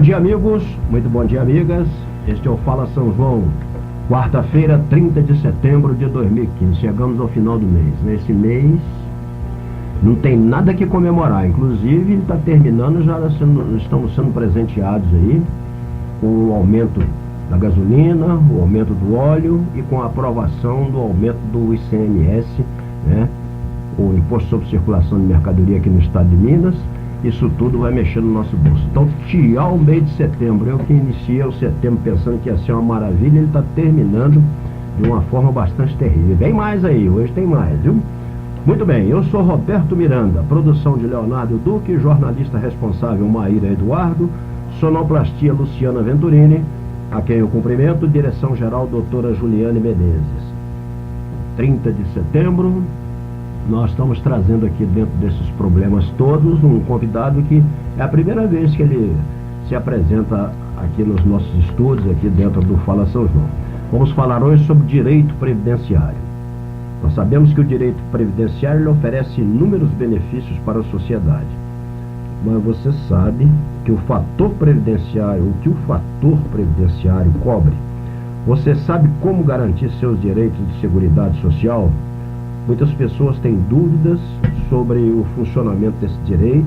dia, amigos. Muito bom dia, amigas. Este é o Fala São João. Quarta-feira, 30 de setembro de 2015. Chegamos ao final do mês. Nesse mês não tem nada que comemorar. Inclusive, ele está terminando, estamos sendo presenteados aí com o aumento da gasolina, o aumento do óleo e com a aprovação do aumento do ICMS, né? O Imposto sobre Circulação de Mercadoria aqui no estado de Minas. Isso tudo vai mexer no nosso bolso. Então, tchau, o mês de setembro. Eu que iniciei o setembro pensando que ia ser uma maravilha, ele está terminando de uma forma bastante terrível. Vem mais aí, hoje tem mais, viu? Muito bem, eu sou Roberto Miranda, produção de Leonardo Duque, jornalista responsável Maíra Eduardo, sonoplastia Luciana Venturini, a quem eu cumprimento, direção-geral doutora Juliane Menezes. 30 de setembro, nós estamos trazendo aqui dentro desses problemas todos um convidado que é a primeira vez que ele se apresenta aqui nos nossos estúdios, aqui dentro do Fala São João. Vamos falar hoje sobre direito previdenciário. Nós sabemos que o direito previdenciário ele oferece inúmeros benefícios para a sociedade. Mas você sabe que o fator previdenciário, o que o fator previdenciário cobre? Você sabe como garantir seus direitos de seguridade social? Muitas pessoas têm dúvidas sobre o funcionamento desse direito,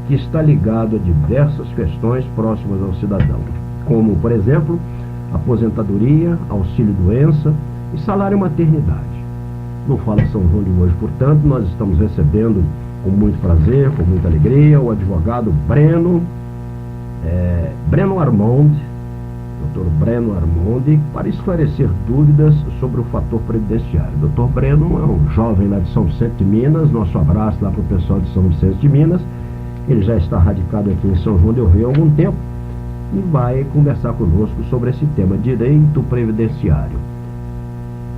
que está ligado a diversas questões próximas ao cidadão, como, por exemplo, aposentadoria, auxílio-doença e salário-maternidade. No Fala São João de hoje, portanto, nós estamos recebendo com muito prazer, com muita alegria, o advogado Breno Armondi, Dr. Breno Armondi, para esclarecer dúvidas sobre o fator previdenciário. Dr. Breno é um jovem lá de São Vicente de Minas, nosso abraço lá para o pessoal de São Vicente de Minas. Ele já está radicado aqui em São João del Rei há algum tempo e vai conversar conosco sobre esse tema, direito previdenciário.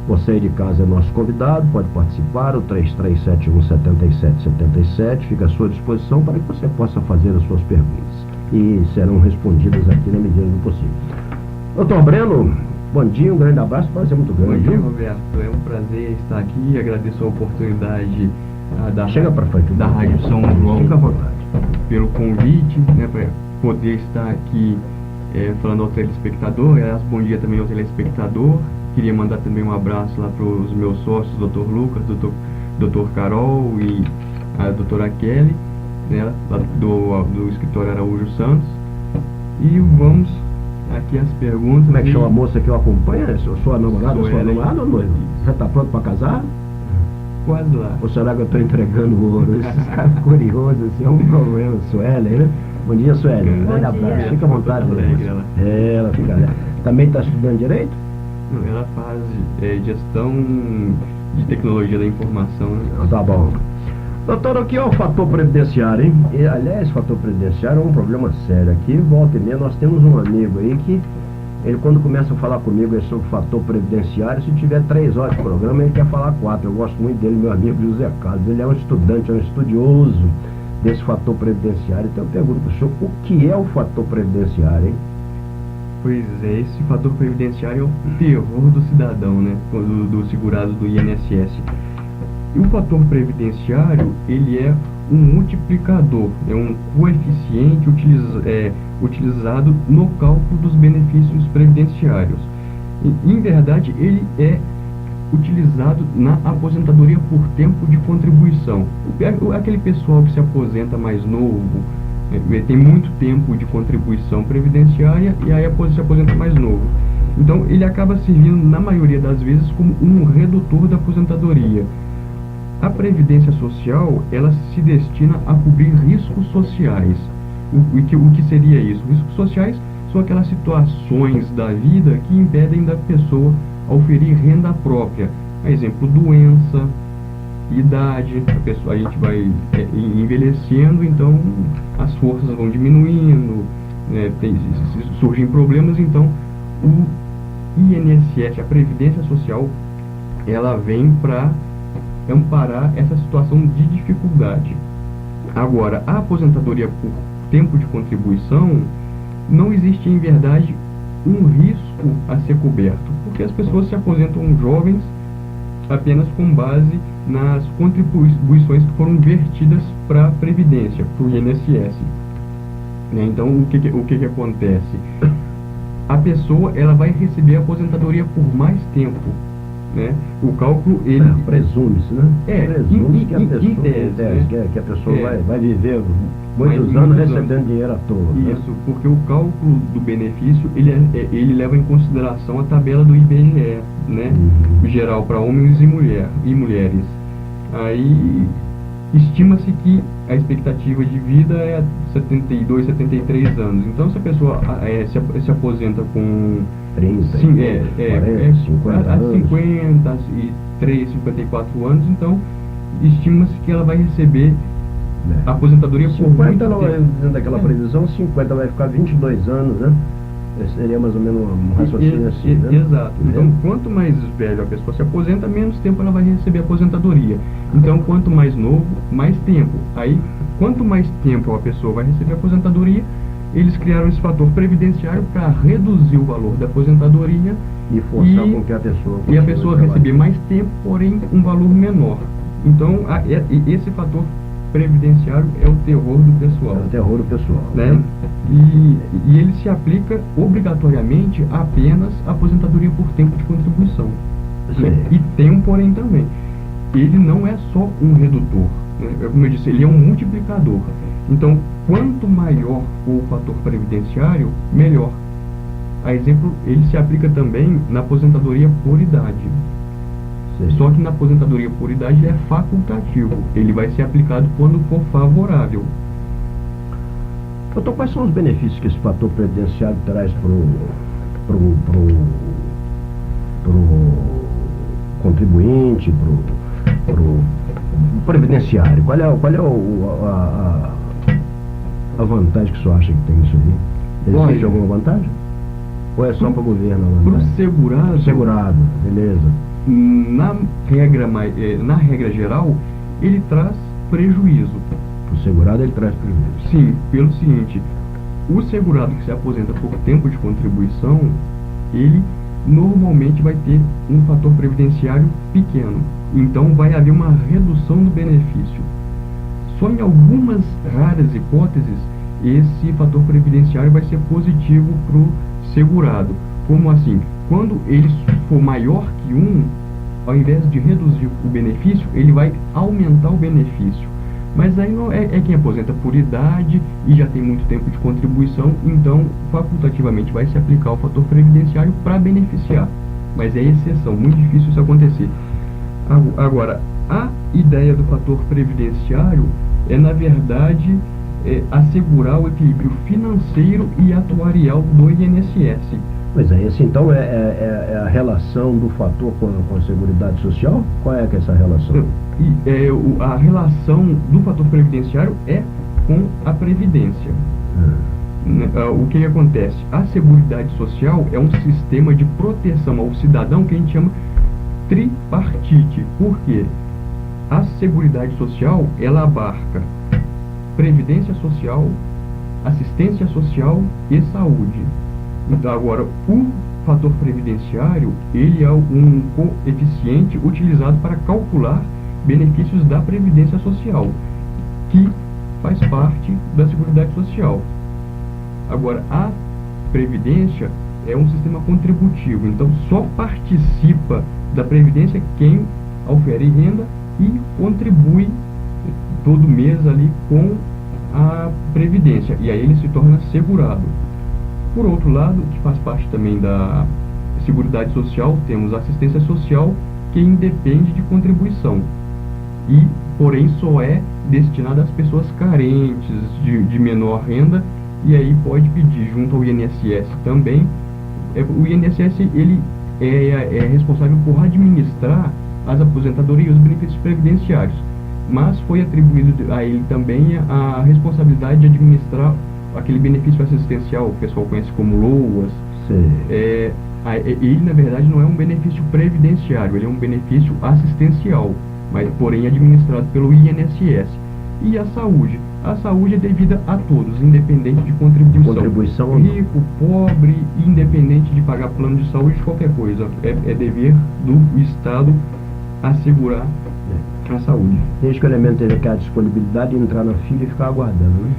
Você aí de casa é nosso convidado, pode participar, o 3371-7777 fica à sua disposição para que você possa fazer as suas perguntas e serão respondidas aqui na medida do possível. Doutor Breno, bom dia, um grande abraço, prazer muito grande. Bom dia, Roberto, é um prazer estar aqui, agradeço a oportunidade da Rádio São João. Fica à vontade. Pelo convite, né, para poder estar aqui falando ao telespectador. Aliás, bom dia também ao telespectador. Queria mandar também um abraço lá para os meus sócios, Dr. Lucas, Dr. Carol e a doutora Kelly, né, lá do escritório Araújo Santos. E vamos aqui as perguntas. Como é que chama a moça que eu acompanho? Sua namorada, sua namorada ou noiva? Já está pronto para casar? Quase lá. Ou será que eu estou entregando ouro? Esses caras curiosos, assim, é um problema. Suelen, né? Bom dia, Suelen. Um grande abraço. Fica à vontade. Ela fica alegre. Também está estudando direito? Não, ela faz gestão de tecnologia da informação, né? Tá bom. Doutor, o que é o fator previdenciário, hein? Aliás, fator previdenciário é um problema sério. Aqui, volta e meia, nós temos um amigo aí que ele, quando começa a falar comigo sobre o fator previdenciário, se tiver 3 horas de programa, ele quer falar 4. Eu gosto muito dele, meu amigo José Carlos. Ele é um estudante, é um estudioso desse fator previdenciário. Então eu pergunto para o senhor, o que é o fator previdenciário, hein? Pois é, esse fator previdenciário é o terror do cidadão, né? Do segurado do INSS. E o fator previdenciário, ele é um multiplicador, é um coeficiente utilizado no cálculo dos benefícios previdenciários. E, em verdade, ele é utilizado na aposentadoria por tempo de contribuição. Aquele pessoal que se aposenta mais novo, tem muito tempo de contribuição previdenciária e aí se aposenta mais novo. Então, ele acaba servindo, na maioria das vezes, como um redutor da aposentadoria. A Previdência Social, ela se destina a cobrir riscos sociais. O que seria isso? Riscos sociais são aquelas situações da vida que impedem da pessoa oferir renda própria. Por exemplo, doença, idade, a gente vai envelhecendo, então as forças vão diminuindo, surgem problemas, então o INSS, a Previdência Social, ela vem para amparar essa situação de dificuldade. Agora, a aposentadoria por tempo de contribuição, não existe em verdade um risco a ser coberto, porque as pessoas se aposentam jovens apenas com base nas contribuições que foram vertidas para a Previdência, para o INSS. né? Então, o que acontece? A pessoa, ela vai receber a aposentadoria por mais tempo, né? O cálculo, ele... presume-se, né? Presume que a pessoa, em tese, né? que a pessoa vai viver muitos anos recebendo dinheiro à toa. Isso, porque o cálculo do benefício, ele leva em consideração a tabela do IBGE, né? Geral para homens e mulheres. Aí, estima-se que a expectativa de vida é 72, 73 anos. Então, se a pessoa se aposenta com 30, 40, 50 anos. 53, 54 anos, então estima-se que ela vai receber a aposentadoria por 50, muito tempo. dentro daquela previsão, 50 vai ficar 22 anos, né? Seria mais ou menos um raciocínio assim, né? Exato. Então, quanto mais velho a pessoa se aposenta, menos tempo ela vai receber a aposentadoria. Então, quanto mais novo, mais tempo. Aí, quanto mais tempo a pessoa vai receber a aposentadoria, eles criaram esse fator previdenciário para reduzir o valor da aposentadoria e forçar com que a pessoa receber mais tempo, porém um valor menor. Então, esse fator previdenciário é o terror do pessoal. É o terror do pessoal, né? E ele se aplica obrigatoriamente apenas à aposentadoria por tempo de contribuição. Né? E tem um porém também. Ele não é só um redutor, né? Como eu disse, ele é um multiplicador. Então, quanto maior for o fator previdenciário, melhor. A exemplo, ele se aplica também na aposentadoria por idade. Só que na aposentadoria por idade é facultativo. Ele vai ser aplicado quando for favorável. Então, quais são os benefícios que esse fator previdenciário traz pro contribuinte, pro previdenciário? Qual é a vantagem que o senhor acha que tem nisso aí? Existe alguma vantagem? Ou é só para o governo? Para o segurado, beleza. Na regra geral, ele traz prejuízo. O segurado, ele traz prejuízo. Sim, pelo seguinte: o segurado que se aposenta por tempo de contribuição, ele normalmente vai ter um fator previdenciário pequeno. Então vai haver uma redução do benefício. Só em algumas raras hipóteses, esse fator previdenciário vai ser positivo para o segurado. Como assim? Quando ele for maior que 1, ao invés de reduzir o benefício, ele vai aumentar o benefício. Mas aí não é quem aposenta por idade e já tem muito tempo de contribuição, então facultativamente vai se aplicar o fator previdenciário para beneficiar. Mas é exceção, muito difícil isso acontecer. Agora, a ideia do fator previdenciário é, na verdade, assegurar o equilíbrio financeiro e atuarial do INSS. Pois é, esse então é a relação do fator com a Seguridade Social? Qual é essa relação? A relação do fator previdenciário é com a Previdência. O que acontece? A Seguridade Social é um sistema de proteção ao cidadão que a gente chama tripartite. Por quê? A Seguridade Social, ela abarca Previdência Social, Assistência Social e Saúde. Então, agora, o fator previdenciário, ele é um coeficiente utilizado para calcular benefícios da Previdência Social, que faz parte da Seguridade Social. Agora, a Previdência é um sistema contributivo, então só participa da Previdência quem ofere renda e contribui todo mês ali com a Previdência, e aí ele se torna segurado. Por outro lado, que faz parte também da Seguridade Social, temos a Assistência Social, que independe de contribuição, e porém só é destinada às pessoas carentes, de menor renda, e aí pode pedir junto ao INSS também. O INSS, ele é responsável por administrar as aposentadorias e os benefícios previdenciários, mas foi atribuído a ele também a responsabilidade de administrar aquele benefício assistencial, o pessoal conhece como LOAS. Ele, na verdade, não é um benefício previdenciário, ele é um benefício assistencial, mas porém administrado pelo INSS. E a saúde? A saúde é devida a todos, independente de contribuição. Rico, pobre, independente de pagar plano de saúde, qualquer coisa. É dever do Estado assegurar a saúde. Desde que o elemento teve a disponibilidade de entrar na fila e ficar aguardando, né?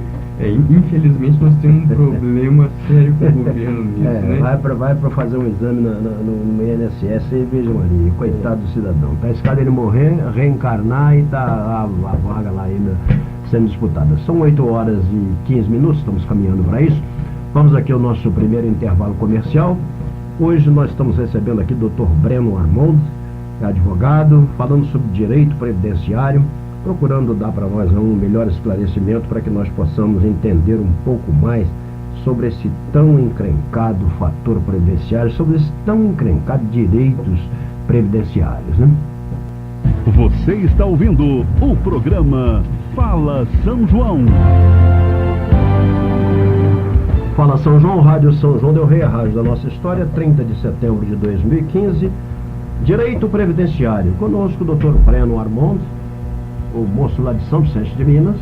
Infelizmente nós temos um problema sério com o governo nisso, né? Vai para fazer um exame no INSS e vejam ali, coitado do cidadão. Tá escado ele morrer, reencarnar e tá a vaga lá ainda sendo disputada. São 8 horas e 15 minutos, estamos caminhando para isso. Vamos aqui ao nosso primeiro intervalo comercial. Hoje nós estamos recebendo aqui o Dr. Breno Armond, advogado, falando sobre direito previdenciário, procurando dar para nós um melhor esclarecimento para que nós possamos entender um pouco mais sobre esse tão encrencado fator previdenciário, sobre esse tão encrencado direitos previdenciários, né? Você está ouvindo o programa Fala São João. Fala São João, Rádio São João del Rei, a rádio da nossa história, 30 de setembro de 2015. Direito previdenciário. Conosco o Dr. Breno Armond, o moço lá de São Vicente de Minas,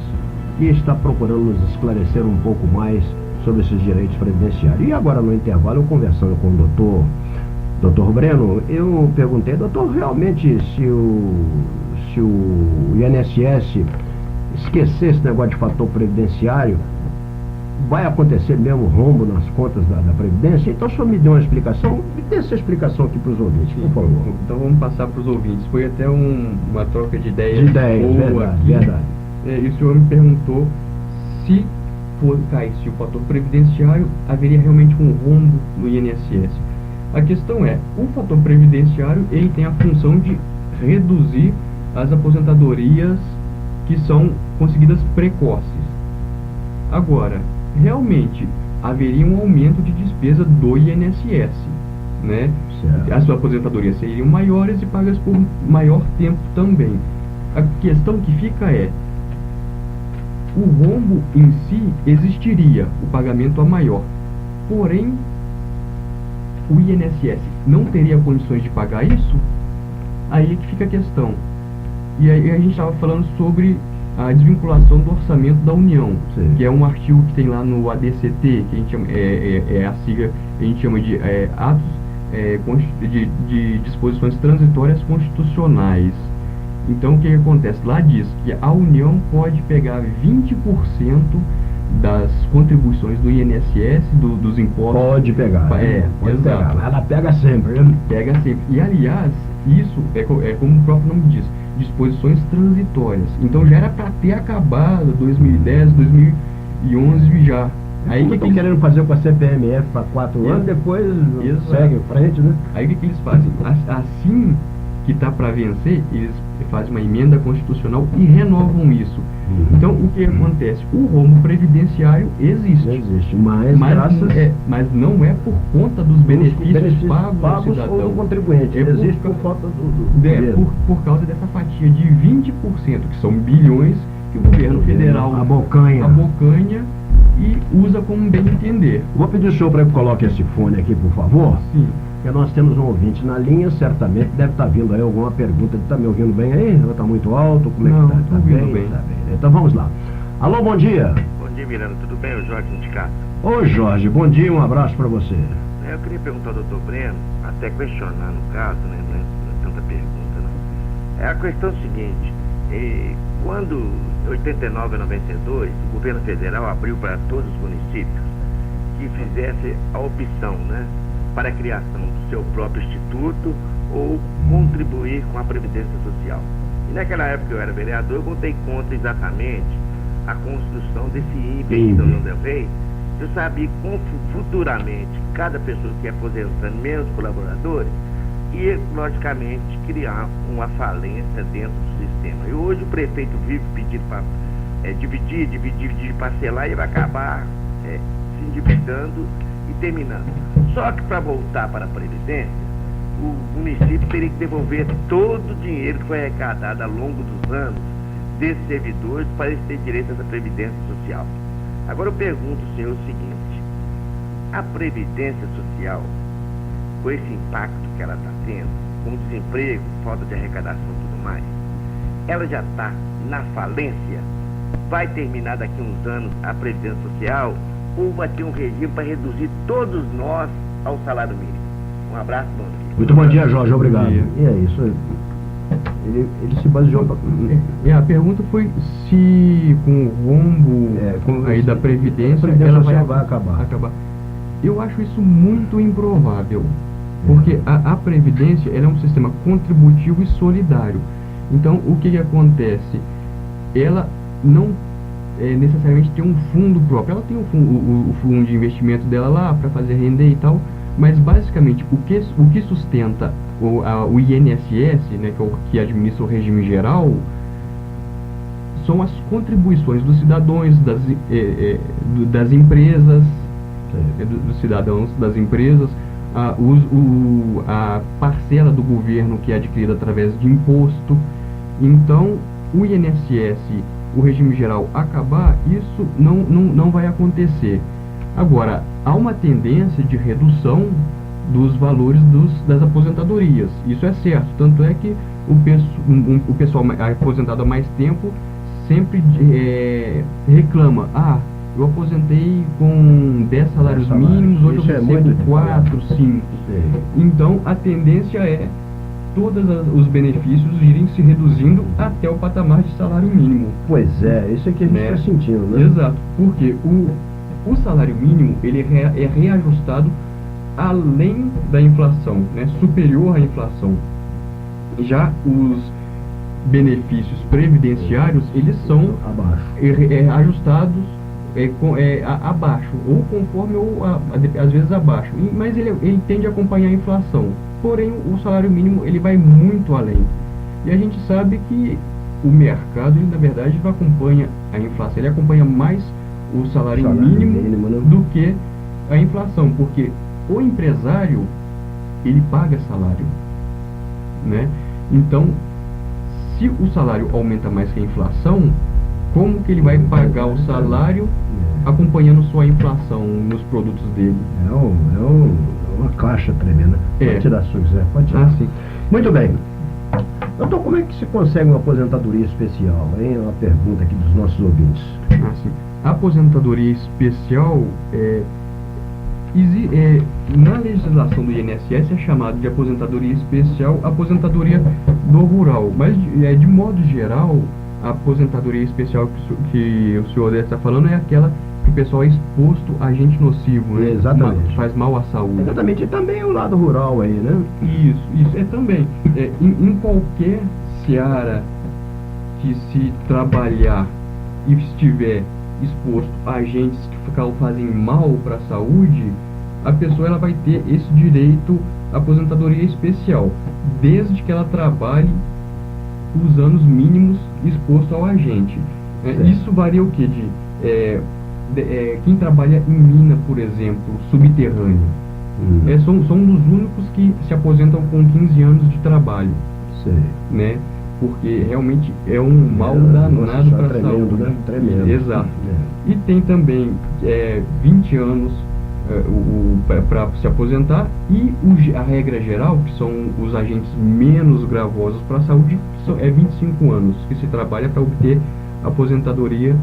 que está procurando nos esclarecer um pouco mais sobre esses direitos previdenciários. E agora no intervalo, eu conversando com o doutor Breno, eu perguntei, doutor, realmente se o INSS esquecer esse negócio de fator previdenciário, vai acontecer mesmo rombo nas contas da Previdência? Então o senhor me deu uma explicação, me dê essa explicação aqui para os ouvintes, por favor. Então vamos passar para os ouvintes. Foi até uma troca de ideias. Verdade. E o senhor me perguntou se caísse o fator previdenciário, haveria realmente um rombo no INSS. A questão é, o fator previdenciário, ele tem a função de reduzir as aposentadorias que são conseguidas precoces. Agora, realmente haveria um aumento de despesa do INSS, né? Certo. As suas aposentadorias seriam maiores e pagas por maior tempo também. A questão que fica é, o rombo em si existiria, o pagamento a maior, porém o INSS não teria condições de pagar isso? Aí é que fica a questão. E aí a gente estava falando sobre a desvinculação do orçamento da União, sim, que é um artigo que tem lá no ADCT, que a gente chama, a sigla, a gente chama de atos de disposições transitórias constitucionais. Então o que acontece? Lá diz que a União pode pegar 20% das contribuições do INSS, dos impostos. Pode pegar. Pode exato. pegar. Ela pega sempre, né? Pega sempre. E aliás, isso é como o próprio nome diz, disposições transitórias. Então já era para ter acabado 2010, 2011 já. Aí que estão querendo fazer com a CPMF para 4 anos, depois segue em frente, né? Aí o que eles fazem? Assim que está para vencer, eles fazem uma emenda constitucional e renovam isso. Então o que acontece? O rombo previdenciário existe. Mas não é por conta dos benefícios pagos ao cidadão ou do contribuinte. Existe por falta do por causa dessa fatia de 20%, que são bilhões que o governo federal abocanha e usa como bem entender. Vou pedir ao senhor para que coloque esse fone aqui, por favor. Sim. Porque nós temos um ouvinte na linha, certamente deve estar vindo aí alguma pergunta. Ele está me ouvindo bem aí? Ou está muito alto? Como é que está? Não, estou ouvindo bem. Tá bem. Então vamos lá. Alô, bom dia. Bom dia, Miranda. Tudo bem? O Jorge Sindicato. Ô Jorge, bom dia, um abraço para você. Eu queria perguntar ao doutor Breno, até questionar no caso, né? Não é tanta pergunta, não. É a questão seguinte, quando em 89 a 92, o governo federal abriu para todos os municípios que fizesse a opção, né? Para a criação do seu próprio instituto ou contribuir com a Previdência Social. E naquela época eu era vereador, eu votei contra exatamente a construção desse INPE em São João del Rei. Eu sabia como futuramente cada pessoa que ia aposentando menos colaboradores ia, logicamente, criar uma falência dentro do sistema. E hoje o prefeito vive pedindo para dividir, parcelar e vai acabar se endividando e terminando. Só que para voltar para a Previdência, o município teria que devolver todo o dinheiro que foi arrecadado ao longo dos anos desses servidores para eles terem direito a essa Previdência Social. Agora eu pergunto ao senhor o seguinte, a Previdência Social, com esse impacto que ela está tendo, com o desemprego, falta de arrecadação e tudo mais, ela já está na falência? Vai terminar daqui a uns anos a Previdência Social ou vai ter um regime para reduzir todos nós ao salário mínimo? Um abraço, bom dia. Muito bom dia, Jorge, obrigado. E é isso. ele se baseou... A pergunta foi se com o rombo aí da Previdência ela vai acabar. Eu acho isso muito improvável, porque a Previdência ela é um sistema contributivo e solidário. Então, o que acontece? Ela não necessariamente tem um fundo próprio. Ela tem o fundo de investimento dela lá para fazer render e tal, mas basicamente o que sustenta o INSS, né, que é o que administra o regime geral, são as contribuições dos cidadãos, das empresas, dos cidadãos, das empresas, a parcela do governo que é adquirida através de imposto. Então, o INSS, o regime geral acabar, isso não vai acontecer. Agora, há uma tendência de redução dos valores das aposentadorias. Isso é certo. Tanto é que o pessoal aposentado há mais tempo sempre reclama: eu aposentei com 10 salários mínimos, hoje eu recebo 4, 5. Então, a tendência é todos os benefícios irem se reduzindo até o patamar de salário mínimo. Pois é, isso é que a gente está sentindo, né? Exato, porque o salário mínimo ele é reajustado além da inflação, né? Superior à inflação. Já os benefícios previdenciários, eles são ajustados abaixo, ou conforme, ou às vezes abaixo, mas ele tende a acompanhar a inflação. Porém, o salário mínimo ele vai muito além. E a gente sabe que o mercado, ele, na verdade, não acompanha a inflação, ele acompanha mais o salário mínimo, né, do que a inflação, porque o empresário, ele paga salário, né? Então, se o salário aumenta mais que a inflação, como que ele vai pagar o salário acompanhando sua inflação nos produtos dele? É uma caixa tremenda. Pode tirar se quiser, pode tirar. Sim. Muito bem. Então, como é que se consegue uma aposentadoria especial? Hein? Uma pergunta aqui dos nossos ouvintes. Sim. A aposentadoria especial na legislação do INSS é chamado de aposentadoria especial, aposentadoria do rural. Mas, de modo geral, a aposentadoria especial que o senhor está falando é aquela que o pessoal é exposto a agente nocivo, né? Exatamente. Faz mal à saúde. Exatamente. E também o lado rural aí, né? Isso é também. Em qualquer seara que se trabalhar e estiver exposto a agentes que fazem mal para a saúde, a pessoa ela vai ter esse direito à aposentadoria especial, desde que ela trabalhe os anos mínimos exposto ao agente. Isso varia o que? Quem trabalha em mina, por exemplo, subterrâneo, são dos únicos que se aposentam com 15 anos de trabalho. Né? Porque realmente é um mal danado para a saúde. Né? Tremendo. Exato. E tem também 20 anos para se aposentar, e a regra geral, que são os agentes menos gravosos para a saúde, é 25 anos que se trabalha para obter aposentadoria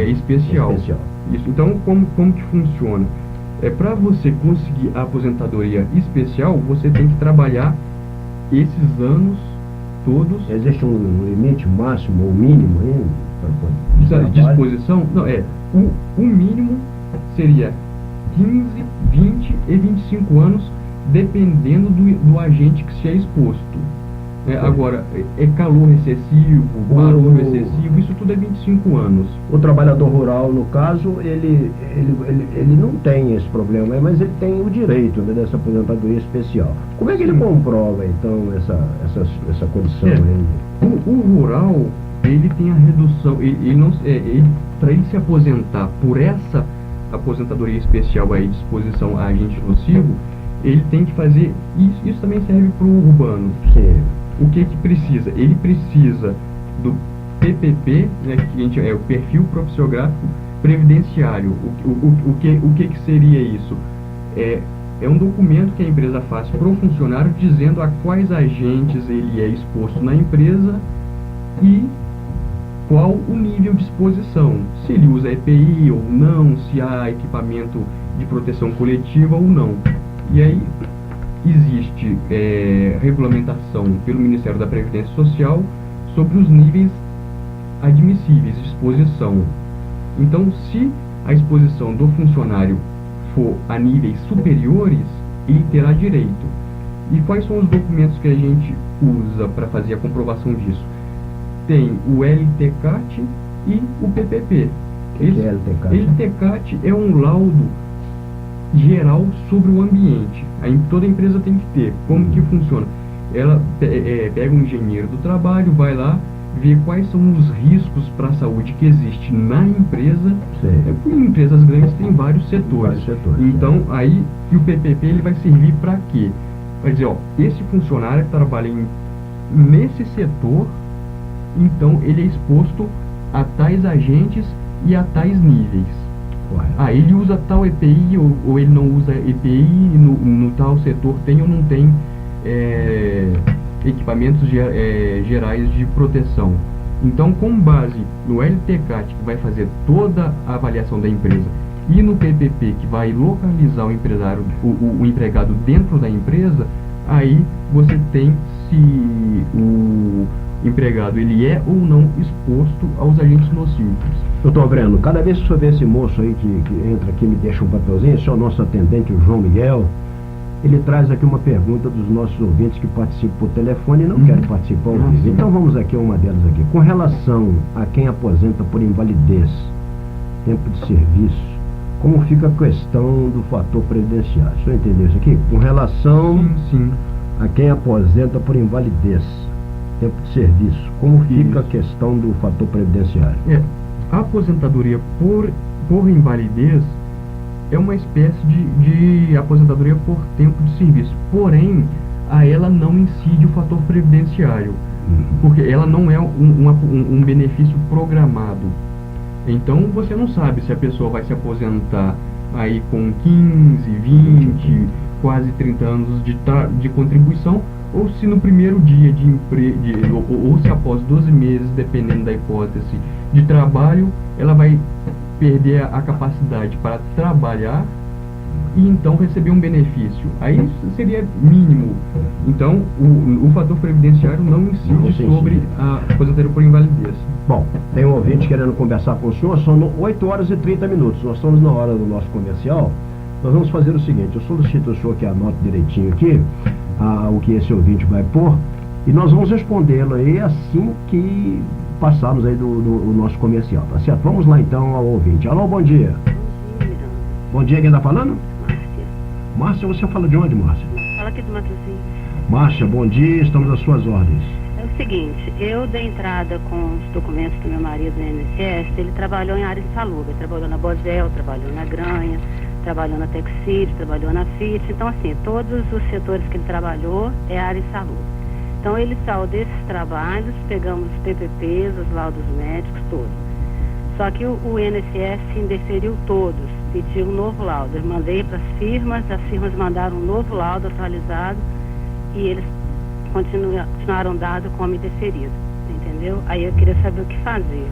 especial. Isso. Então, como que funciona? Para você conseguir a aposentadoria especial, você tem que trabalhar esses anos todos. Existe um limite máximo ou mínimo aí para disposição? Não, o mínimo seria 15, 20 e 25 anos, dependendo do agente que se é exposto. Agora, calor excessivo, barulho excessivo, isso tudo é 25 anos. O trabalhador rural, no caso, ele não tem esse problema, mas ele tem o direito, né, dessa aposentadoria especial. Como é que ele comprova, então, essa condição aí? O rural, ele tem a redução, para ele se aposentar por essa aposentadoria especial aí, disposição a agente nocivo, ele tem que fazer isso também serve para o urbano. Sim. O que precisa? Ele precisa do PPP, né, que é o perfil profissiográfico previdenciário. O que seria isso? É um documento que a empresa faz para o funcionário dizendo a quais agentes ele é exposto na empresa e qual o nível de exposição, se ele usa EPI ou não, se há equipamento de proteção coletiva ou não. E aí, existe regulamentação pelo Ministério da Previdência Social sobre os níveis admissíveis de exposição. Então, se a exposição do funcionário for a níveis superiores, ele terá direito. E quais são os documentos que a gente usa para fazer a comprovação disso? Tem o LTCAT e o PPP. O que é LTCAT? LTCAT é um laudo geral sobre o ambiente. Toda empresa tem que ter. Como que funciona? Ela pega um engenheiro do trabalho, vai lá, vê quais são os riscos para a saúde que existe na empresa. Em empresas grandes tem vários setores. Então, aí, e o PPP ele vai servir para quê? Vai dizer, ó, esse funcionário que trabalha nesse setor, então ele é exposto a tais agentes e a tais níveis. Ele usa tal EPI ou ele não usa EPI, no tal setor tem ou não tem equipamentos gerais de proteção. Então, com base no LTCAT, que vai fazer toda a avaliação da empresa, e no PPP, que vai localizar o empresário, o empregado dentro da empresa, aí você tem se o empregado ele é ou não exposto aos agentes nocivos. Doutor Breno, cada vez que o senhor vê esse moço aí que entra aqui e me deixa um papelzinho, esse é o nosso atendente, o João Miguel, ele traz aqui uma pergunta dos nossos ouvintes que participam por telefone e não querem participar ao vivo. Então vamos aqui a uma delas aqui. Com relação a quem aposenta por invalidez, tempo de serviço, como fica a questão do fator previdenciário? O senhor entendeu isso aqui? Com relação a quem aposenta por invalidez, tempo de serviço, como fica a questão do fator previdenciário? A aposentadoria por invalidez é uma espécie de aposentadoria por tempo de serviço, porém a ela não incide o fator previdenciário, porque ela não é um benefício programado. Então você não sabe se a pessoa vai se aposentar aí com 15, 20, quase 30 anos de contribuição, ou se no primeiro dia de emprego, ou se após 12 meses, dependendo da hipótese de trabalho, ela vai perder a capacidade para trabalhar e então receber um benefício. Aí seria mínimo. Então, o fator previdenciário não incide sobre a aposentadoria por invalidez. Bom, tem um ouvinte querendo conversar com o senhor, são 8 horas e 30 minutos. Nós estamos na hora do nosso comercial. Nós vamos fazer o seguinte, eu solicito ao senhor que anote direitinho aqui o que esse ouvinte vai pôr, e nós vamos respondê-lo aí assim que passarmos aí do nosso comercial, tá certo? Vamos lá então ao ouvinte. Alô, bom dia. Bom dia. Bom dia, quem está falando? Márcia. Márcia, você fala de onde, Márcia? Fala aqui do Matozinhos. Márcia, bom dia, estamos às suas ordens. É o seguinte, eu dei entrada com os documentos do meu marido no INSS, ele trabalhou em área insalubre, trabalhou na Bosel, trabalhou na Granha, trabalhou na Texílio, trabalhou na Fiat, então assim, todos os setores que ele trabalhou é área insalubre. Então ele saiu desses trabalhos, pegamos os PPPs, os laudos médicos, todos. Só que o INSS indeferiu todos, pediu um novo laudo. Eu mandei para as firmas mandaram um novo laudo atualizado e eles continuaram dado como indeferido, entendeu? Aí eu queria saber o que fazer.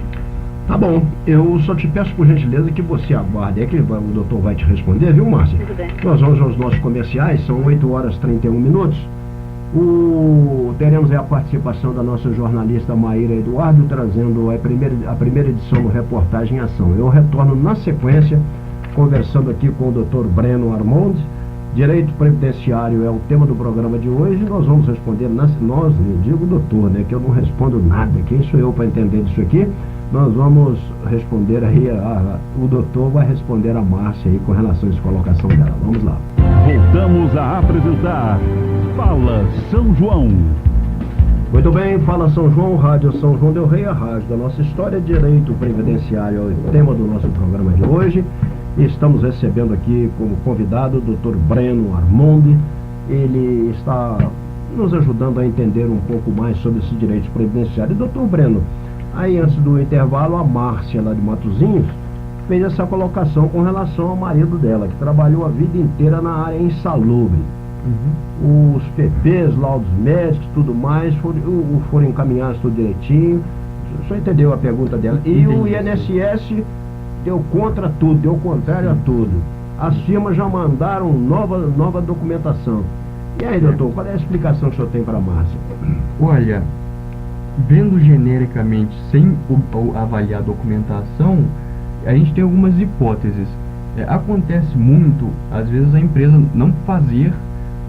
Tá bom, eu só te peço por gentileza que você aguarde, que o doutor vai te responder, viu, Márcia? Tudo bem. Nós vamos aos nossos comerciais, são 8 horas e 31 minutos. Teremos aí a participação da nossa jornalista Maíra Eduardo, trazendo a primeira edição do Reportagem em Ação. Eu retorno na sequência, conversando aqui com o Dr. Breno Armond. Direito previdenciário é o tema do programa de hoje. Nós vamos responder, eu digo doutor, né, que eu não respondo nada, quem sou eu para entender disso aqui? Nós vamos responder aí, o doutor vai responder a Márcia aí com relação a essa colocação dela. Vamos lá. Voltamos a apresentar Fala São João. Muito bem, Fala São João, Rádio São João del Rei, a rádio da nossa história. Direito previdenciário é o tema do nosso programa de hoje. Estamos recebendo aqui como convidado o Dr. Breno Armond. Ele está nos ajudando a entender um pouco mais sobre esses direitos previdenciários. Dr. Breno, aí antes do intervalo, a Márcia lá de Matozinhos fez essa colocação com relação ao marido dela, que trabalhou a vida inteira na área insalubre. Os PPs, laudos médicos, tudo mais, foram encaminhados tudo direitinho. O senhor entendeu a pergunta dela? E o INSS deu contra tudo, deu contrário a tudo. As firmas já mandaram nova documentação. E aí, doutor, qual é a explicação que o senhor tem para a Márcia? Olha, vendo genericamente, sem avaliar a documentação, a gente tem algumas hipóteses. Acontece muito, às vezes, a empresa não fazer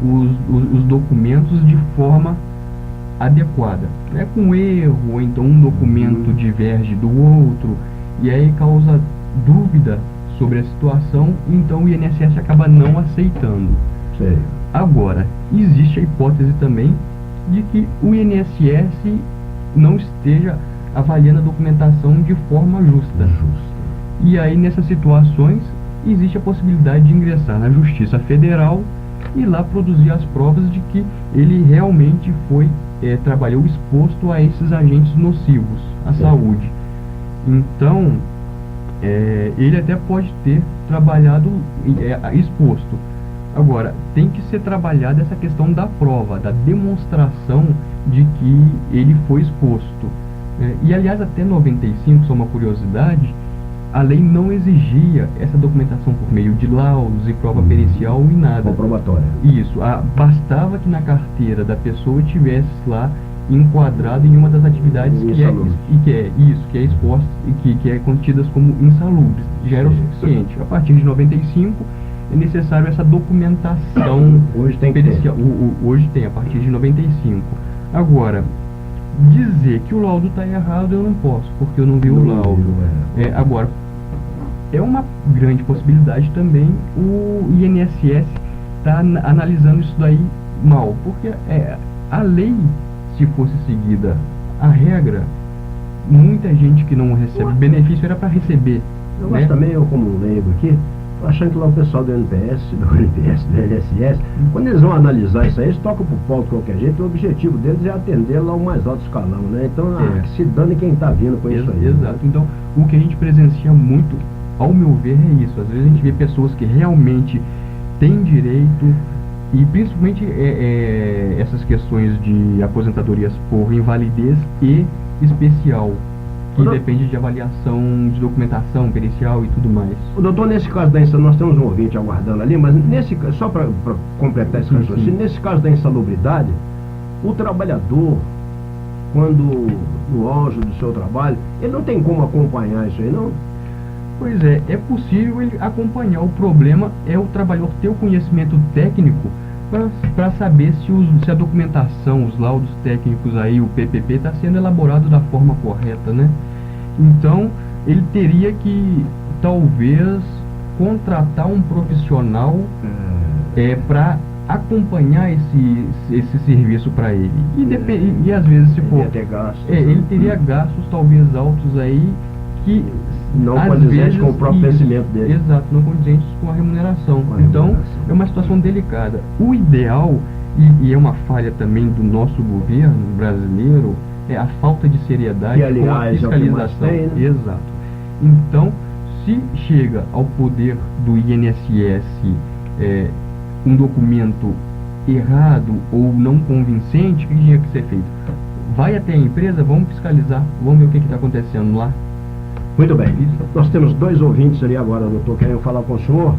os documentos de forma adequada, né? Com erro, ou então um documento diverge do outro, e aí causa dúvida sobre a situação, então o INSS acaba não aceitando. Sei. Agora, existe a hipótese também de que o INSS não esteja avaliando a documentação de forma justa. E aí, nessas situações, existe a possibilidade de ingressar na Justiça Federal e lá produzir as provas de que ele realmente trabalhou exposto a esses agentes nocivos à saúde. Então, ele até pode ter trabalhado exposto. Agora, tem que ser trabalhada essa questão da prova, da demonstração de que ele foi exposto. E, aliás, até 95, só uma curiosidade, a lei não exigia essa documentação por meio de laudos e prova pericial e nada. Comprobatória. Isso. Bastava que na carteira da pessoa tivesse lá enquadrado em uma das atividades que é exposta e que é contidas como insalubres. Já era o suficiente. A partir de 95 é necessário essa documentação hoje tem pericial. Hoje tem, a partir de 95. Agora, dizer que o laudo está errado eu não posso, porque eu não vi o laudo. Agora, é uma grande possibilidade também o INSS estar analisando isso daí mal, porque a lei, se fosse seguida a regra, muita gente que não recebe benefício era para receber. Mas também eu, como leigo aqui, achando que lá o pessoal do NPS, do INSS, quando eles vão analisar isso aí, eles tocam pro pau de qualquer jeito, o objetivo deles é atender lá o mais alto escalão, né? Então, se dane quem tá vindo com isso aí. Exato. Então, o que a gente presencia muito, ao meu ver, é isso. Às vezes a gente vê pessoas que realmente têm direito, e principalmente essas questões de aposentadorias por invalidez e especial, que depende de avaliação de documentação pericial e tudo mais. O doutor, nesse caso da nós temos um ouvinte aguardando ali, mas só para completar esse raciocínio, nesse caso da insalubridade, o trabalhador, quando no auge do seu trabalho, ele não tem como acompanhar isso aí, não? Pois é possível ele acompanhar. O problema é o trabalhador ter o conhecimento técnico para saber se a documentação, os laudos técnicos aí, o PPP, está sendo elaborado da forma correta, né? Então, ele teria que, talvez, contratar um profissional para acompanhar esse serviço para ele. E às vezes, se for... ele teria gastos, talvez, altos aí, que... não condizentes com o próprio crescimento dele. Exato, não condizentes com a remuneração. Então, é uma situação delicada. O ideal, e é uma falha também do nosso governo brasileiro, é a falta de seriedade que, aliás, com a fiscalização. Tem, né? Exato. Então, se chega ao poder do INSS um documento errado ou não convincente, o que tinha que ser feito? Vai até a empresa, vamos fiscalizar, vamos ver o que está acontecendo lá. Muito bem, nós temos dois ouvintes ali agora, doutor, querendo falar com o senhor,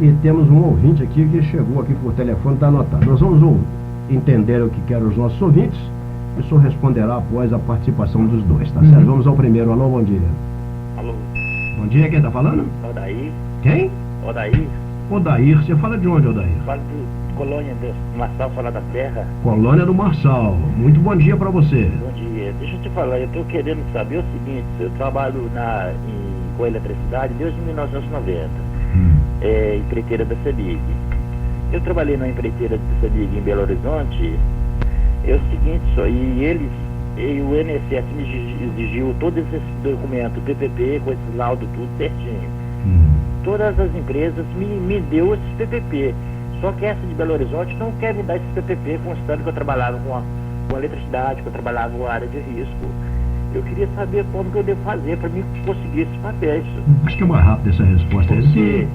e temos um ouvinte aqui que chegou aqui por telefone, está anotado. Nós vamos entender o que querem os nossos ouvintes, e o senhor responderá após a participação dos dois, tá certo? Vamos ao primeiro. Alô, bom dia. Alô. Bom dia, quem está falando? Odair. Quem? Odair. Odair, você fala de onde, Odair? Falo de Colônia do Marçal, falar da Terra. Colônia do Marçal, muito bom dia para você. Bom dia, deixa eu te falar, eu estou querendo saber o seguinte, eu trabalho com eletricidade desde 1990, empreiteira da CEMIG. Eu trabalhei na empreiteira da CEMIG em Belo Horizonte, é o seguinte só, e o INSS me exigiu todos esses documentos, PPP, com esses laudos, tudo certinho. Todas as empresas me deu esses PPP, só que essa de Belo Horizonte não quer me dar esses PPP, considerando que eu trabalhava com eletricidade, que eu trabalhava com área de risco. Eu queria saber como que eu devo fazer para mim conseguir esses papéis. Acho que é mais rápido essa resposta. Porque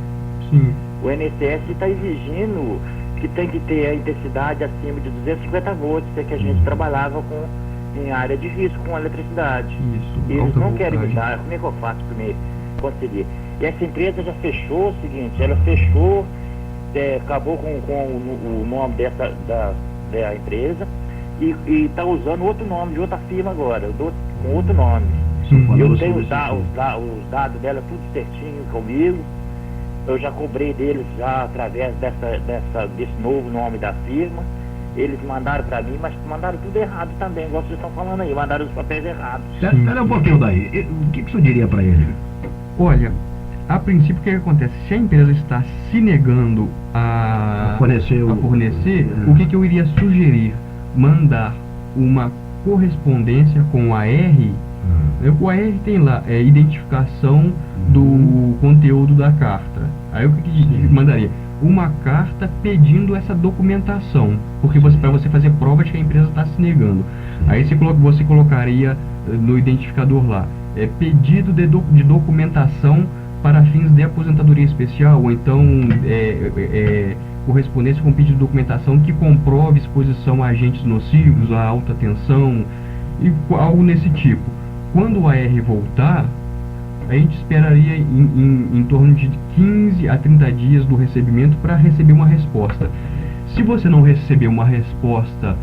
o INSS está exigindo que tem que ter a intensidade acima de 250 volts, que a gente trabalhava em área de risco com eletricidade. Isso, eles não querem me dar. Como é que eu faço para me conseguir? E essa empresa já fechou o seguinte, ela fechou acabou com o nome da empresa e está usando outro nome de outra firma agora, com outro nome. Eu tenho os dados dela tudo certinho comigo. Eu já cobrei deles já através desse novo nome da firma. Eles mandaram para mim, mas mandaram tudo errado também, igual vocês estão falando aí, mandaram os papéis errados. Espera um pouquinho daí. O que você diria para ele? Olha, a princípio o que acontece? Se a empresa está se negando a fornecer, o que eu iria sugerir? Mandar uma correspondência com o AR. O AR tem lá identificação do conteúdo da carta. Aí o que mandaria? Uma carta pedindo essa documentação, porque para você fazer prova de que a empresa está se negando. Aí você colocaria no identificador lá, pedido de documentação para fins de aposentadoria especial, ou então correspondência com pedido de documentação que comprove exposição a agentes nocivos, a alta tensão, e algo nesse tipo. Quando o AR voltar, a gente esperaria em torno de 15 a 30 dias do recebimento para receber uma resposta. Se você não receber uma resposta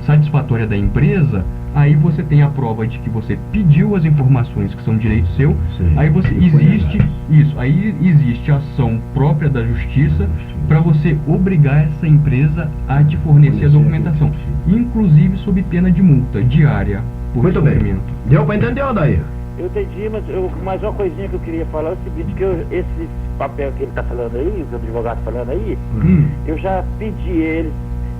satisfatória da empresa, aí você tem a prova de que você pediu as informações que são direito seu. Sim, aí existe ação própria da justiça para você obrigar essa empresa a te fornecer a documentação, inclusive sob pena de multa diária por Muito bem. Deu para entender, Odair? Eu entendi, mas uma coisinha que eu queria falar é o seguinte, que esse papel que ele está falando aí, o advogado falando aí, eu já pedi eles,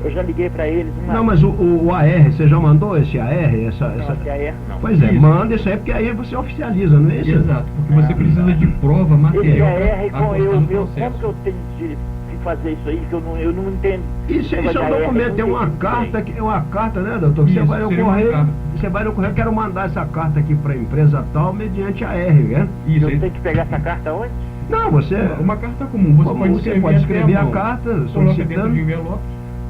eu já liguei para eles. Não, mas o AR, você já mandou esse AR? Não, esse AR não. Pois é, manda isso aí, porque aí você oficializa, não é isso? Exato, porque você precisa de prova material. Esse AR, como que eu tenho de fazer isso aí, que eu não entendo. Isso é um documento, é uma carta, né, doutor? Você vai no correio, quero mandar essa carta aqui para a empresa tal, mediante AR, né? Isso. Eu tenho que pegar essa carta onde? Não, uma carta comum. Você pode escrever a carta, solicitando.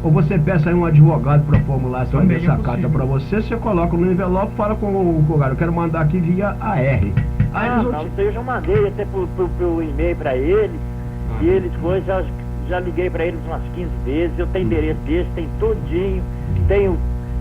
Ou você peça aí um advogado para formular essa carta para você, você coloca no envelope, fala com o cara, eu quero mandar aqui via AR. Isso aí eu já mandei até pro e-mail para eles, e eles depois já liguei para eles umas 15 vezes, eu tenho endereço deles, tem tudinho,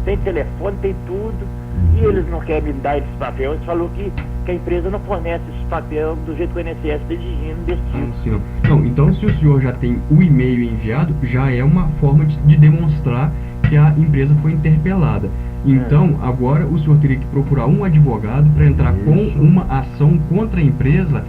tem telefone, tem tudo, e eles não querem me dar esses papéis. Eles falaram que a empresa não fornece esses papéis do jeito que o INSS está exigindo desse tipo. Não, então se o senhor já tem o e-mail enviado, já é uma forma de demonstrar que a empresa foi interpelada. Então, agora o senhor teria que procurar um advogado para entrar com uma ação contra a empresa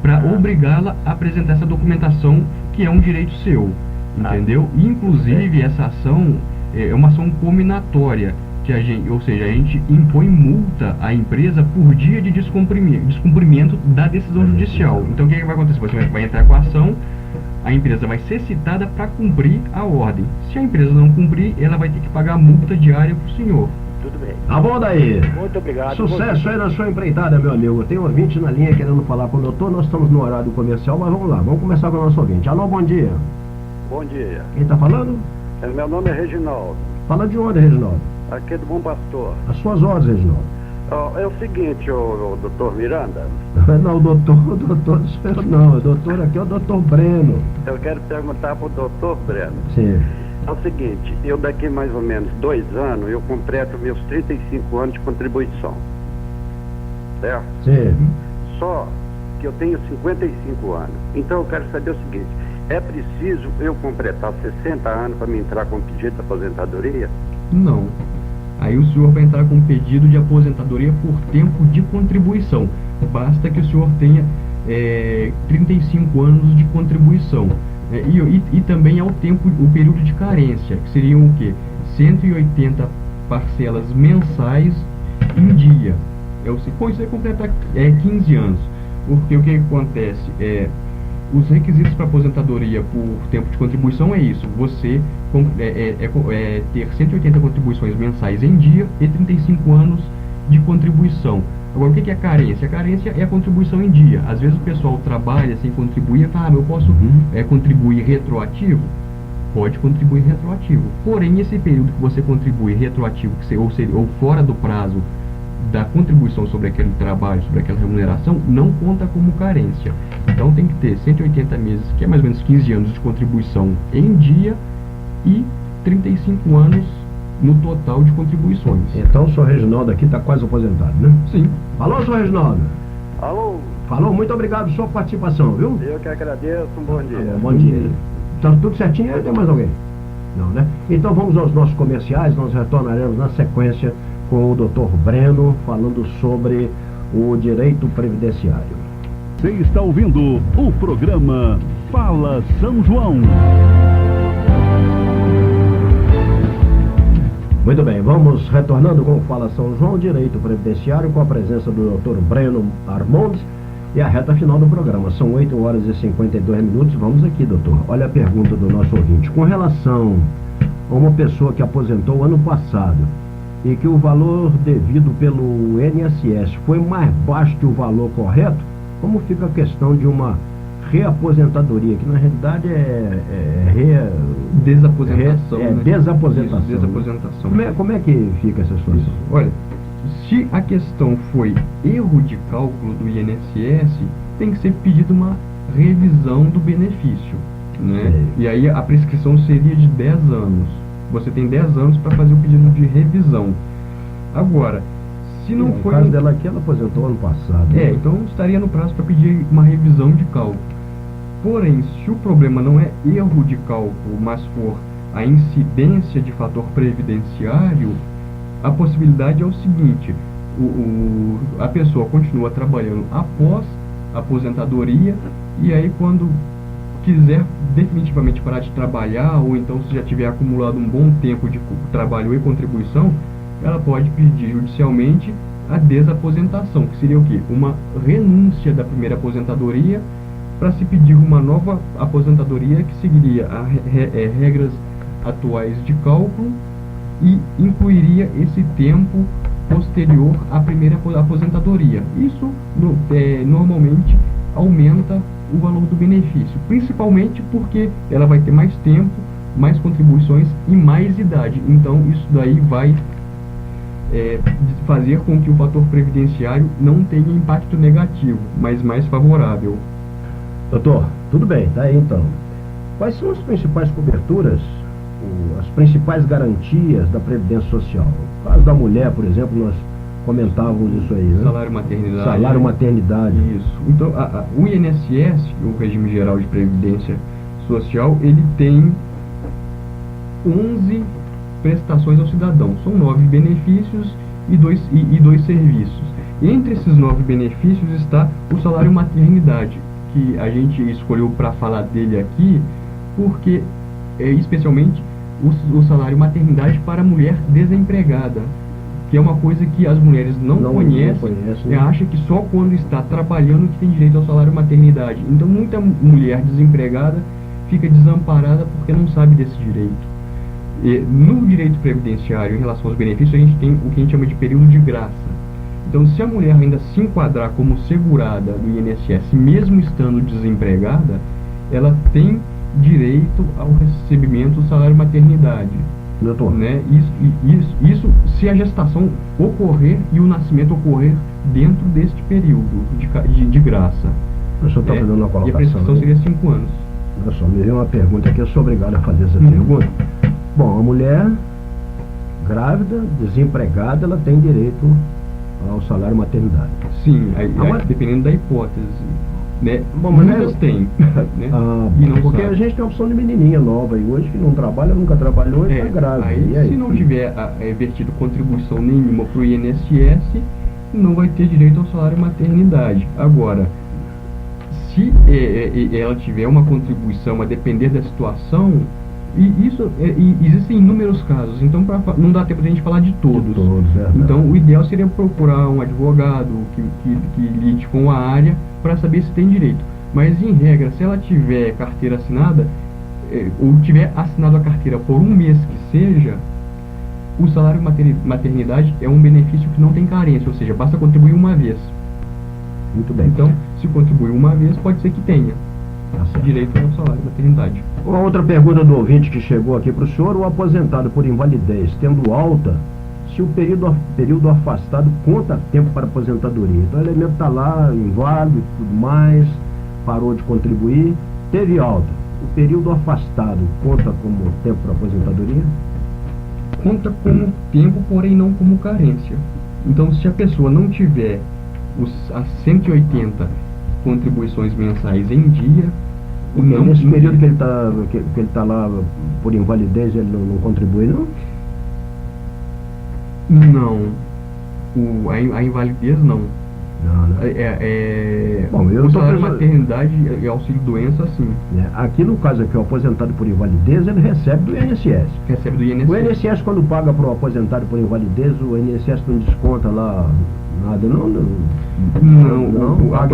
para obrigá-la a apresentar essa documentação, que é um direito seu, entendeu? Inclusive, essa ação é uma ação cominatória, a gente impõe multa à empresa por dia de descumprimento da decisão judicial. Então, o que vai acontecer? Você vai entrar com a ação, a empresa vai ser citada para cumprir a ordem. Se a empresa não cumprir, ela vai ter que pagar multa diária para o senhor. Tudo bem. Tá bom, daí. Muito obrigado. Sucesso aí na sua empreitada, meu amigo. Tem ouvinte na linha querendo falar com o doutor. Nós estamos no horário comercial, mas vamos lá. Vamos começar com o nosso ouvinte. Alô, bom dia. Bom dia. Quem está falando? Meu nome é Reginaldo. Fala de onde, Reginaldo? Aqui do Bom Pastor. As suas ordens, Reginaldo. É o seguinte, o doutor Miranda. Não, o doutor sou eu não. O doutor aqui é o doutor Breno. Eu quero perguntar para o doutor Breno. Sim. É o seguinte, eu daqui mais ou menos 2 anos, eu completo meus 35 anos de contribuição. Certo? Sim. Só que eu tenho 55 anos. Então eu quero saber o seguinte, é preciso eu completar 60 anos para me entrar com pedido de aposentadoria? Não. Aí o senhor vai entrar com pedido de aposentadoria por tempo de contribuição. Basta que o senhor tenha 35 anos de contribuição. E também há o período de carência, que seriam o quê? 180 parcelas mensais em dia. Depois você completar 15 anos. Porque o que acontece? Os requisitos para aposentadoria por tempo de contribuição é isso. Você ter 180 contribuições mensais em dia e 35 anos de contribuição. Agora, o que é a carência? A carência é a contribuição em dia. Às vezes o pessoal trabalha sem contribuir e fala, eu posso contribuir retroativo? Pode contribuir retroativo. Porém, esse período que você contribui retroativo, ou fora do prazo da contribuição sobre aquele trabalho, sobre aquela remuneração, não conta como carência. Então tem que ter 180 meses, que é mais ou menos 15 anos de contribuição em dia, e 35 anos no total de contribuições. Então o senhor Reginaldo aqui está quase aposentado, né? Sim. Alô, senhor Reginaldo. Alô, Falou, muito obrigado pela sua participação, viu? eu que agradeço, um bom dia. Tá bom, bom dia. Tá tudo certinho aí? Tem mais alguém? Não, né? Então vamos aos nossos comerciais, nós retornaremos na sequência com o Dr. Breno falando sobre o direito previdenciário. Você está ouvindo o programa Fala São João. Muito bem, vamos retornando com o Fala São João, direito previdenciário, com a presença do Dr. Breno Armondes e a reta final do programa. São 8 horas e 52 minutos. Vamos aqui, doutor. Olha a pergunta do nosso ouvinte. Com relação a uma pessoa que aposentou ano passado e que o valor devido pelo INSS foi mais baixo que o valor correto, como fica a questão de uma reaposentadoria, que na realidade Desaposentação, né? Desaposentação. Isso, desaposentação. Como é que fica essa situação? Isso. Olha, se a questão foi erro de cálculo do INSS, tem que ser pedida uma revisão do benefício, né? E aí a prescrição seria de 10 anos. Você tem 10 anos para fazer o pedido de revisão. Agora, se não foi... No caso dela aqui, ela aposentou ano passado. Então estaria no prazo para pedir uma revisão de cálculo. Porém, se o problema não é erro de cálculo, mas for a incidência de fator previdenciário, a possibilidade é o seguinte: a pessoa continua trabalhando após a aposentadoria, e aí quando quiser definitivamente parar de trabalhar, ou então se já tiver acumulado um bom tempo de trabalho e contribuição, ela pode pedir judicialmente a desaposentação, que seria o quê? Uma renúncia da primeira aposentadoria para se pedir uma nova aposentadoria que seguiria as regras atuais de cálculo e incluiria esse tempo posterior à primeira aposentadoria. Isso normalmente aumenta o valor do benefício, principalmente porque ela vai ter mais tempo, mais contribuições e mais idade. Então isso daí vai fazer com que o fator previdenciário não tenha impacto negativo, mas mais favorável. Doutor, tudo bem, tá aí então. Quais são as principais coberturas, as principais garantias da Previdência Social? No caso da mulher, por exemplo, nós comentávamos isso aí, né? Salário maternidade. Salário maternidade. Isso. Então, o INSS, o Regime Geral de Previdência Social, ele tem 11 prestações ao cidadão. São 9 benefícios e dois serviços. Entre esses 9 benefícios está o salário maternidade, que a gente escolheu para falar dele aqui, porque especialmente o salário maternidade para a mulher desempregada, que é uma coisa que as mulheres não conhecem, né? Acha que só quando está trabalhando que tem direito ao salário maternidade. Então muita mulher desempregada fica desamparada porque não sabe desse direito. No direito previdenciário, em relação aos benefícios, a gente tem o que a gente chama de período de graça. Então, se a mulher ainda se enquadrar como segurada do INSS, mesmo estando desempregada, ela tem direito ao recebimento do salário maternidade. Doutor, né? Isso se a gestação ocorrer e o nascimento ocorrer dentro deste período de graça. O senhor está fazendo uma colocação. E a prescrição seria 5 anos. Olha só, me veio uma pergunta aqui, eu sou obrigado a fazer essa pergunta. Bom, a mulher grávida, desempregada, ela tem direito ao salário maternidade. Sim, dependendo da hipótese, né? Bom, mas muitas têm, né? E não porque a gente tem a opção de menininha nova aí hoje que não trabalha, nunca trabalhou e está grávida. Aí, se não tiver vertido contribuição nenhuma para o INSS, não vai ter direito ao salário maternidade. Agora, se ela tiver uma contribuição a depender da situação, existem inúmeros casos, então não dá tempo de a gente falar de todos. Então o ideal seria procurar um advogado que lide com a área para saber se tem direito. Mas em regra, se ela tiver carteira assinada, ou tiver assinado a carteira por um mês que seja, o salário maternidade é um benefício que não tem carência, ou seja, basta contribuir uma vez. Muito bem. Então, se contribuir uma vez, pode ser que tenha direito ao salário maternidade. Uma outra pergunta do ouvinte que chegou aqui para o senhor: o aposentado por invalidez tendo alta, se o período afastado conta tempo para aposentadoria. Então o elemento está lá, inválido e tudo mais, parou de contribuir, teve alta. O período afastado conta como tempo para aposentadoria? Conta como tempo, porém não como carência. Então, se a pessoa não tiver as 180 contribuições mensais em dia, nesse período que ele tá lá por invalidez, ele não contribui, não? Não. A invalidez não. Não, né? Bom, o salário maternidade e auxílio doença, sim. Aqui no caso aqui, o aposentado por invalidez, ele recebe do INSS. Recebe do INSS. O INSS, quando paga para o aposentado por invalidez, o INSS não desconta lá nada, não? A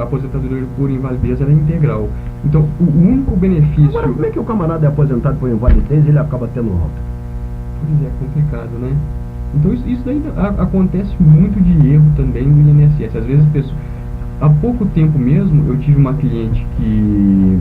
aposentadoria por invalidez ela é integral. Então, o único benefício... Agora, como é que o camarada é aposentado por invalidez e ele acaba tendo alta? Pois é, complicado, né? Então isso daí acontece muito de erro também no INSS. Às vezes, há pouco tempo mesmo, eu tive uma cliente que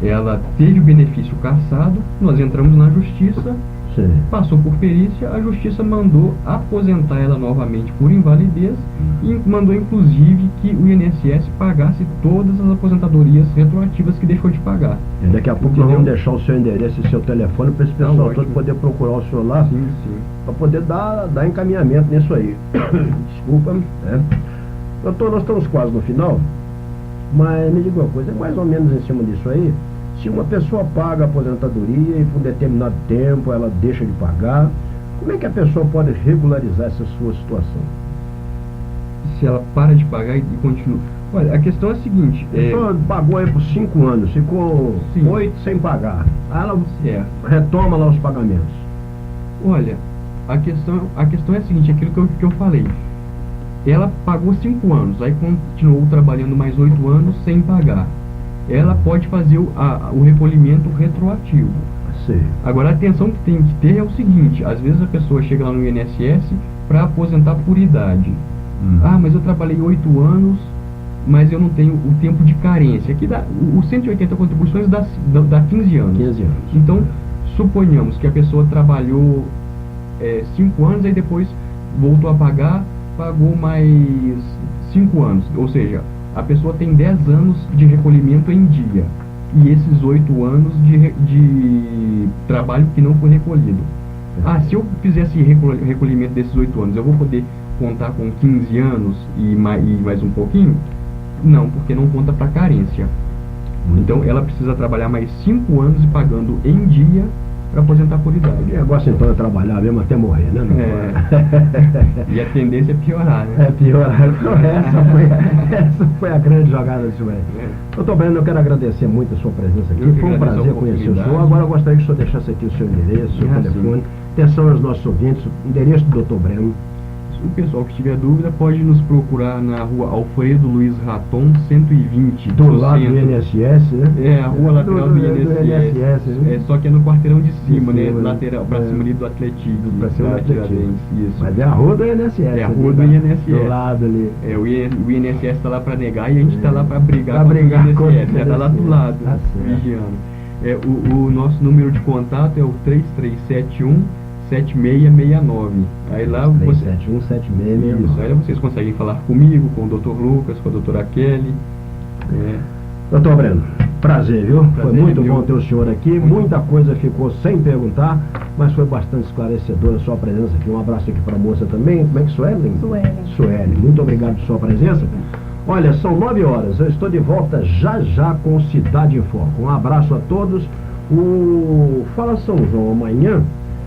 ela teve o benefício cassado, nós entramos na justiça, sim, passou por perícia, a justiça mandou aposentar ela novamente por invalidez e mandou inclusive que o INSS pagasse todas as aposentadorias retroativas que deixou de pagar. E daqui a pouco nós vamos deixar o seu endereço e seu telefone para esse pessoal todo poder procurar o senhor lá, para poder dar encaminhamento nisso aí. Desculpa, né? Doutor, nós estamos quase no final, mas me diga uma coisa, é mais ou menos em cima disso aí. Se uma pessoa paga a aposentadoria e por um determinado tempo ela deixa de pagar, como é que a pessoa pode regularizar essa sua situação? Se ela para de pagar e continua... Olha, a questão é a seguinte... A pessoa pagou aí por 5 anos, ficou 8 sem pagar. Aí ela retoma lá os pagamentos. Olha, a questão é a seguinte, aquilo que eu falei. Ela pagou 5 anos, aí continuou trabalhando mais 8 anos sem pagar. Ela pode fazer o recolhimento retroativo. Sim. Agora, a atenção que tem que ter é o seguinte, às vezes a pessoa chega lá no INSS para aposentar por idade. Mas eu trabalhei 8 anos, mas eu não tenho o tempo de carência. Aqui os 180 contribuições dá 15 anos. 15 anos. Então, suponhamos que a pessoa trabalhou 5 anos, aí depois voltou a pagar, pagou mais 5 anos. Ou seja, a pessoa tem 10 anos de recolhimento em dia. E esses 8 anos de trabalho que não foi recolhido. Se eu fizesse recolhimento desses 8 anos, eu vou poder contar com 15 anos e mais um pouquinho? Não, porque não conta para carência. Então ela precisa trabalhar mais 5 anos e pagando em dia para aposentar por idade. O negócio então é trabalhar mesmo até morrer, né? E a tendência é piorar, né? É piorar. Essa foi a grande jogada disso aí. Doutor Breno, eu quero agradecer muito a sua presença aqui. Foi um prazer conhecer o senhor. Agora eu gostaria que o senhor deixasse aqui o seu endereço, o seu telefone. Atenção aos nossos ouvintes, endereço do Dr. Breno. Se o pessoal que tiver dúvida pode nos procurar na rua Alfredo Luiz Raton, 120. Do lado do INSS, né? A rua lateral do INSS. Só que é no quarteirão de cima, né? Lateral, pra cima ali do Atlético. Pra cima do Atlético. Isso. Mas é a rua do INSS. É a rua do INSS. Do lado ali. O INSS tá lá pra negar e a gente tá lá pra brigar com o INSS. Tá lá do lado, vigiando. O nosso número de contato é o 3371-7669. Aí lá você... 7669. Isso, aí vocês conseguem falar comigo, com o Dr. Lucas, com a doutora Kelly. Doutor Breno, prazer, viu? Foi muito bom ter o senhor aqui. Muita coisa ficou sem perguntar, mas foi bastante esclarecedora a sua presença aqui. Um abraço aqui para a moça também. Como é que é, Suelen? Suelen. Muito obrigado por sua presença. Olha, são 9 horas. Eu estou de volta já com Cidade em Foco. Um abraço a todos. O Fala São João amanhã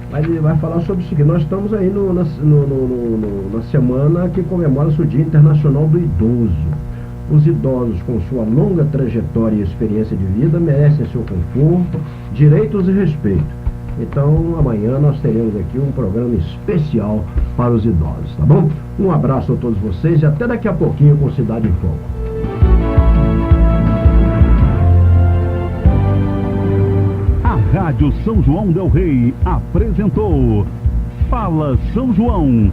vai falar sobre o seguinte. Nós estamos aí na semana que comemora-se o Dia Internacional do Idoso. Os idosos, com sua longa trajetória e experiência de vida, merecem seu conforto, direitos e respeito. Então, amanhã nós teremos aqui um programa especial para os idosos, tá bom? Um abraço a todos vocês e até daqui a pouquinho com Cidade em Foco. A Rádio São João del Rei apresentou Fala São João.